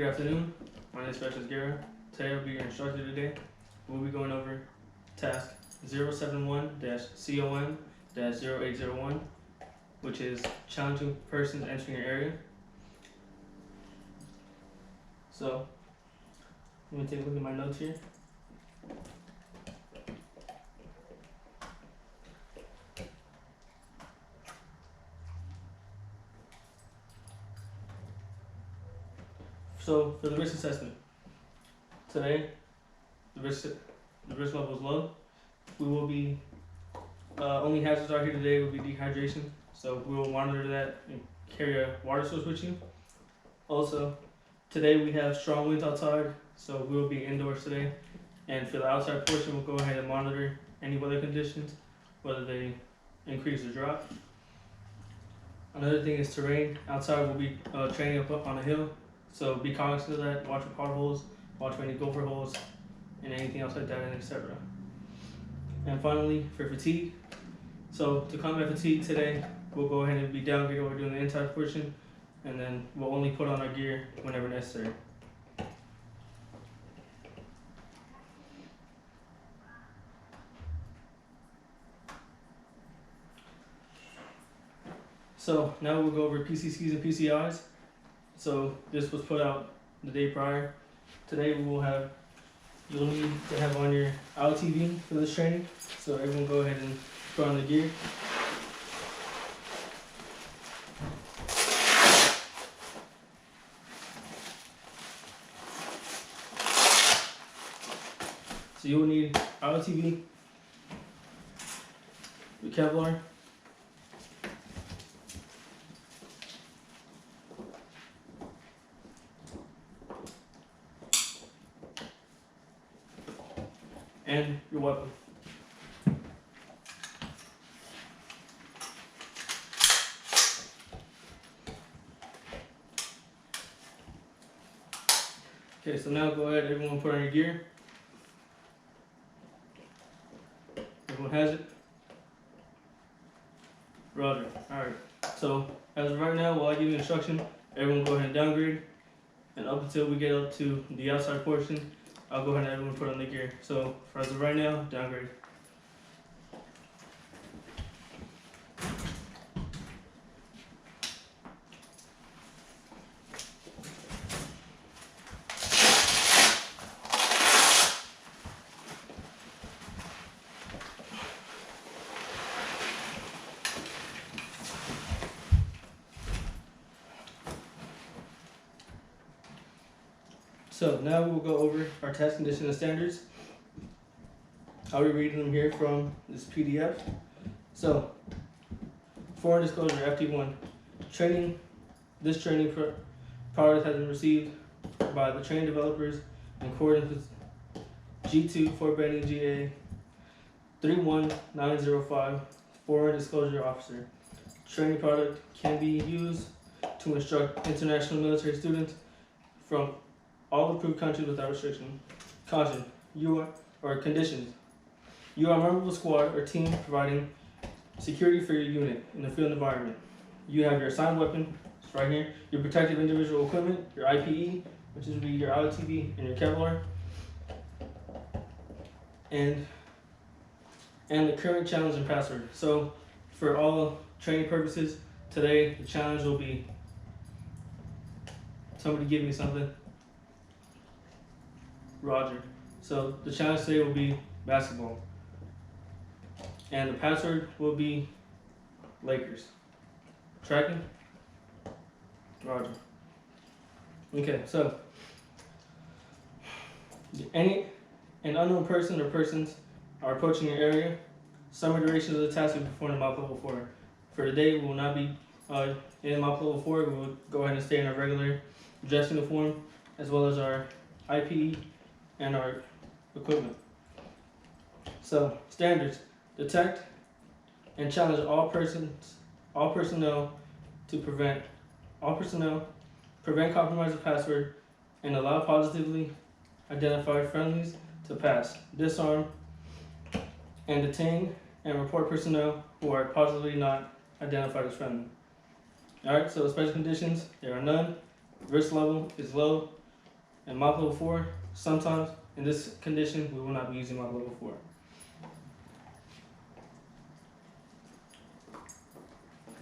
Good afternoon. My name is Guerra. Today I'll be your instructor today. We'll be going over task 071-COM-0801, which is challenging persons entering your area. So, let me take a look at my notes here. So, for the risk assessment, today the risk level is low. We will be only hazards out here today will be dehydration. So we will monitor that and carry a water source with you. Also, today we have strong winds outside, so we will be indoors today. And for the outside portion, we'll go ahead and monitor any weather conditions, whether they increase or drop. Another thing is terrain. Outside we'll be training up on a hill, so be cognizant of that. Watch for potholes, watch for any gopher holes, and anything else like that, and etc. And finally, for fatigue. So to combat fatigue today, we'll go ahead and be downgraded over doing the inside portion, and then we'll only put on our gear whenever necessary. So now we'll go over PCCs and PCIs. So this was put out the day prior. Today you'll need to have on your LTV for this training. So everyone go ahead and put on the gear. So you will need LTV, your Kevlar, and your weapon. Okay, so now go ahead, everyone put on your gear. Everyone has it? Roger. Alright. So as of right now, while I give you instruction, everyone go ahead and downgrade. And up until we get up to the outside portion, I'll go ahead and everyone put on the gear. So as of right now, downgrade. So now we'll go over our task condition and standards. I'll be reading them here from this PDF. So, foreign disclosure, FT1. This training product has been received by the training developers in accordance with G2 Fort Benning GA 31905, foreign disclosure officer. Training product can be used to instruct international military students from all approved countries without restriction. Caution, conditions. You are a member of a squad or team providing security for your unit in the field environment. You have your assigned weapon, it's right here, your protective individual equipment, your IPE, which is your LTV and your Kevlar, and the current challenge and password. So for all training purposes, today the challenge will be, somebody give me something. Roger. So the challenge today will be basketball. And the password will be Lakers. Tracking? Roger. Okay, so an unknown person or persons are approaching your area. Summary duration of the task will be performed in MOP level 4. For today, we will not be in MOP level 4. We will go ahead and stay in our regular dress uniform, as well as our IPE and our equipment. So standards: detect and challenge all personnel to prevent compromise of password, and allow positively identified friendlies to pass, disarm, and detain and report personnel who are positively not identified as friendly. Alright, so special conditions, there are none. Risk level is low. and mock level 4. Sometimes in this condition, we will not be using mock level 4.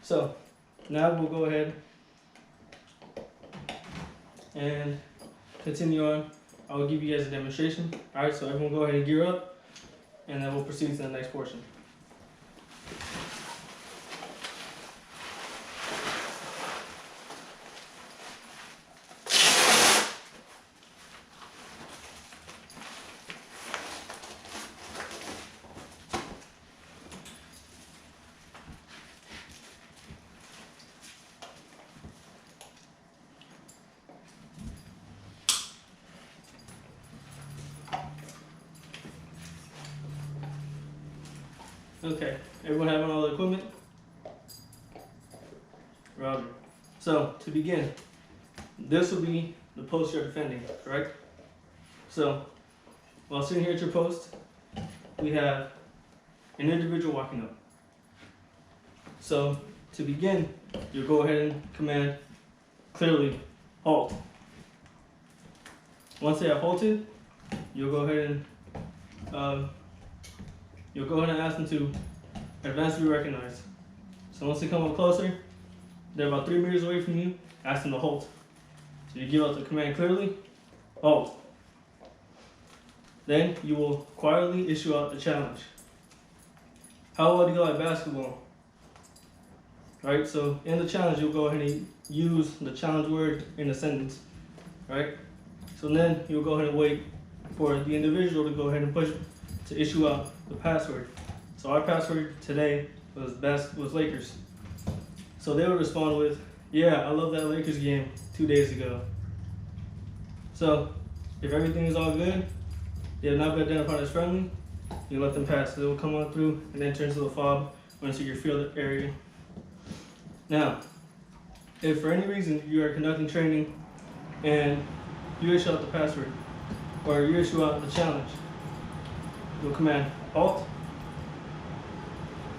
So now we'll go ahead and continue on. I will give you guys a demonstration. Alright, so everyone go ahead and gear up, and then we'll proceed to the next portion. Okay, everyone having all the equipment? Roger. So, to begin, this will be the post you're defending, correct? So, while sitting here at your post, we have an individual walking up. So, to begin, you'll go ahead and command clearly, halt. Once they have halted, you'll go ahead and ask them to advance to be recognized. So once they come up closer, they're about 3 meters away from you, ask them to halt. So you give out the command clearly, halt. Then you will quietly issue out the challenge. How well do you like basketball? Right, so in the challenge, you'll go ahead and use the challenge word in a sentence. Right? So then you'll go ahead and wait for the individual to go ahead and push to issue out the password. So our password today was Lakers. So they would respond with, yeah, I love that Lakers game 2 days ago. So if everything is all good, they have not been identified as friendly, you let them pass. They will come on through and enter into the fob or into your field area. Now, if for any reason you are conducting training and you issue out the password or you issue out the challenge, you'll command halt,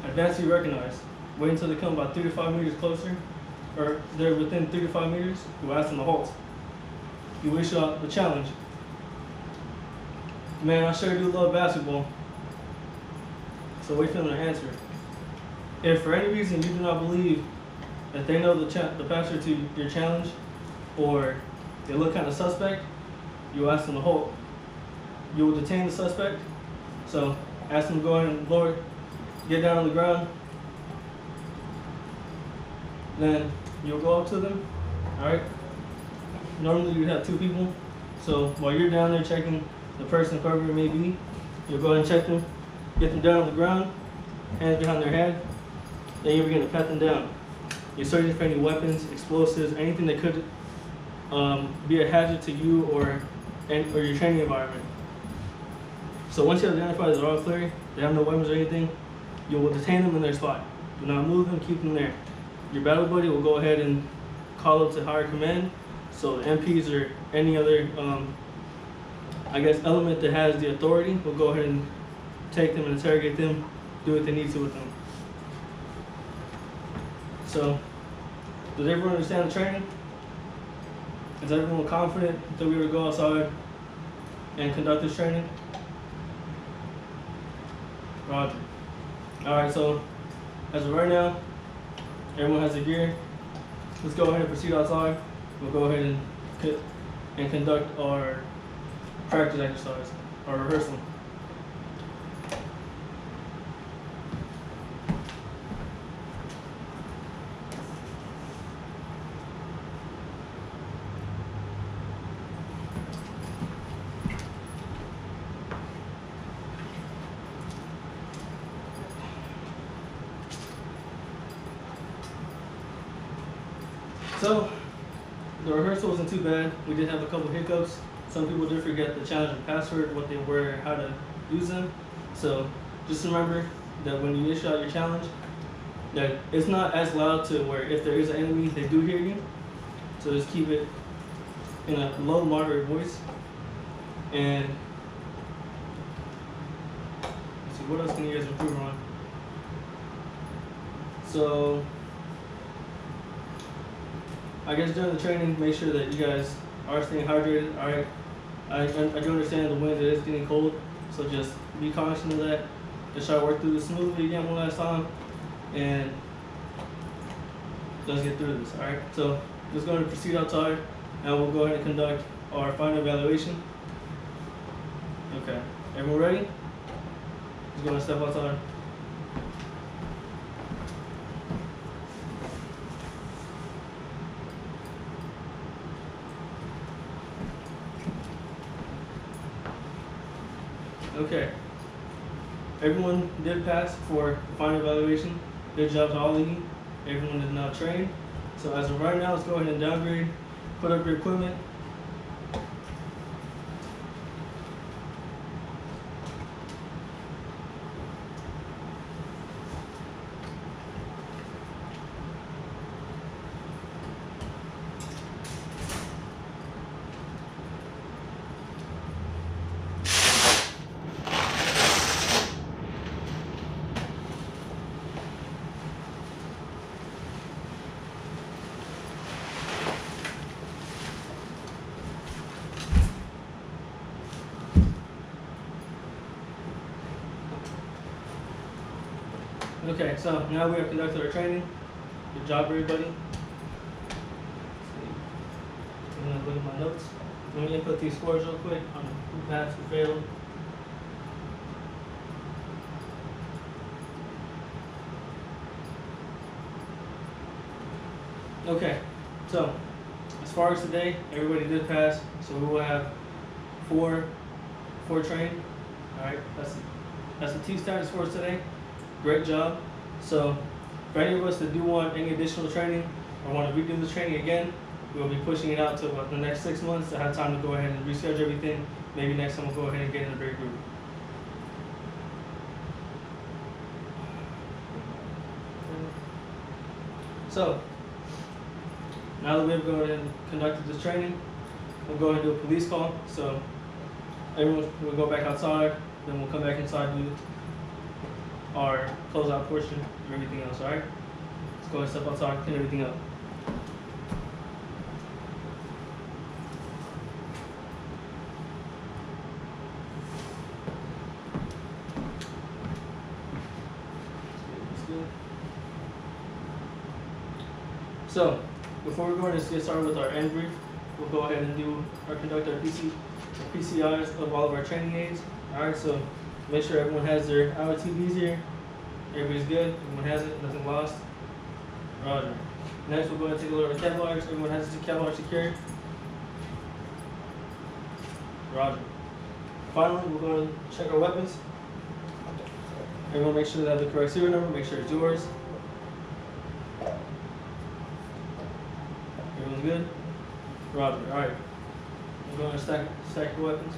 advance to be recognized. Wait until they come about 3 to 5 meters closer, or they're within 3 to 5 meters, you'll ask them to halt. You issue out the challenge. Man, I sure do love basketball. So wait for them to answer. If for any reason you do not believe that they know the password to your challenge, or they look kind of suspect, you'll ask them to halt. You will detain the suspect. So ask them to go ahead and lower, get down on the ground. Then you'll go up to them. Alright? Normally you'd have 2 people. So while you're down there checking the person, whoever it may be, you'll go ahead and check them, get them down on the ground, hands behind their head. Then you'll begin to pat them down. You're searching for any weapons, explosives, anything that could be a hazard to you or your training environment. So once you identify that they're all clear, they have no weapons or anything, you will detain them in their spot. Do not move them, keep them there. Your battle buddy will go ahead and call up to higher command. So the MPs or any other, element that has the authority will go ahead and take them and interrogate them, do what they need to with them. So, does everyone understand the training? Is everyone confident that we were to go outside and conduct this training? Roger. Alright, so as of right now, everyone has their gear. Let's go ahead and proceed outside. We'll go ahead and conduct our practice exercise, our rehearsal. So, the rehearsal wasn't too bad. We did have a couple hiccups. Some people did forget the challenge and password, what they were, how to use them. So, just remember that when you issue out your challenge, that it's not as loud to where if there is an enemy, they do hear you. So just keep it in a low, moderate voice. And let's see, what else can you guys improve on? So, I guess during the training, make sure that you guys are staying hydrated. All right. I do understand the wind is getting cold, so just be cognizant of that. Just try to work through this smoothly again one last time, and let's get through this. All right. So let's go ahead and proceed outside, and we'll go ahead and conduct our final evaluation. Okay. Everyone ready? Let's go ahead and step outside. Okay. Everyone did pass for the final evaluation. Good job to all of you. Everyone is now trained. So as of right now, let's go ahead and downgrade, put up your equipment. Okay, so now we have conducted our training. Good job, everybody. I'm gonna look at my notes. Let me input these scores real quick on who passed, who failed. Okay, so as far as today, everybody did pass. So we will have four trained. All right, that's the T status for us today. Great job. So for any of us that do want any additional training or want to redo the training again, we'll be pushing it out to the next 6 months to have time to go ahead and reschedule everything. Maybe next time we'll go ahead and get in a bigger group. So now that we've gone ahead and conducted this training, we'll go ahead and do a police call. So everyone will go back outside, then we'll come back inside and do our closeout portion of everything else. All right, let's go ahead and step outside, clean everything up. So before we go ahead and get started with our end brief, we'll go ahead and conduct our PCIs of all of our training aids. All right, so make sure everyone has their IOTVs here. Everybody's good. Everyone has it. Nothing lost. Roger. Next, we'll go ahead and take a look at our Kevlar. Everyone has the Kevlar secured. Roger. Finally, we'll go ahead and check our weapons. Everyone make sure they have the correct serial number. Make sure it's yours. Everyone's good? Roger. All right. We're going to stack the weapons.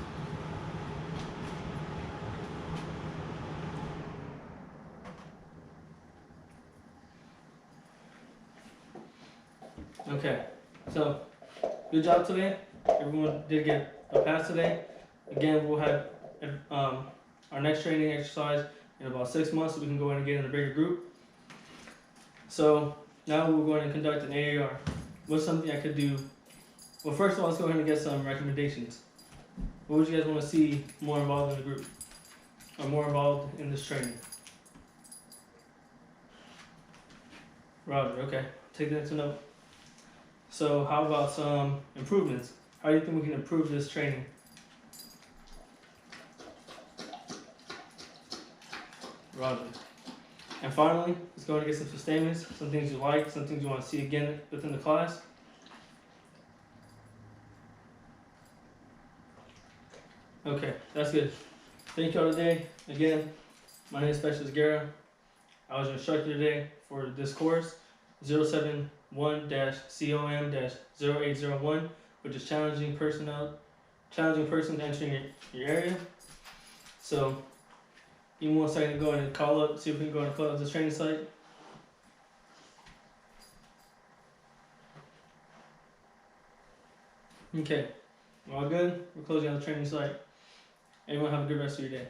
Okay, so good job today. Everyone did get a pass today. Again, we'll have our next training exercise in about 6 months, so we can go in and get in a bigger group. So now we're going to conduct an AAR. What's something I could do? Well, first of all, let's go ahead and get some recommendations. What would you guys want to see more involved in the group, or more involved in this training? Roger. Okay, take that to note. So how about some improvements? How do you think we can improve this training? Roger. And finally, let's go ahead and get some sustainments, some things you like, some things you want to see again within the class. Okay, that's good. Thank you all today. Again, my name is Specialist Guerra. I was your instructor today for this course, 071-COM-0801, which is challenging persons entering your area. So, give me 1 second to go ahead and call up, see if we can go ahead and call up this training site. Okay, all good? We're closing out the training site. Everyone have a good rest of your day.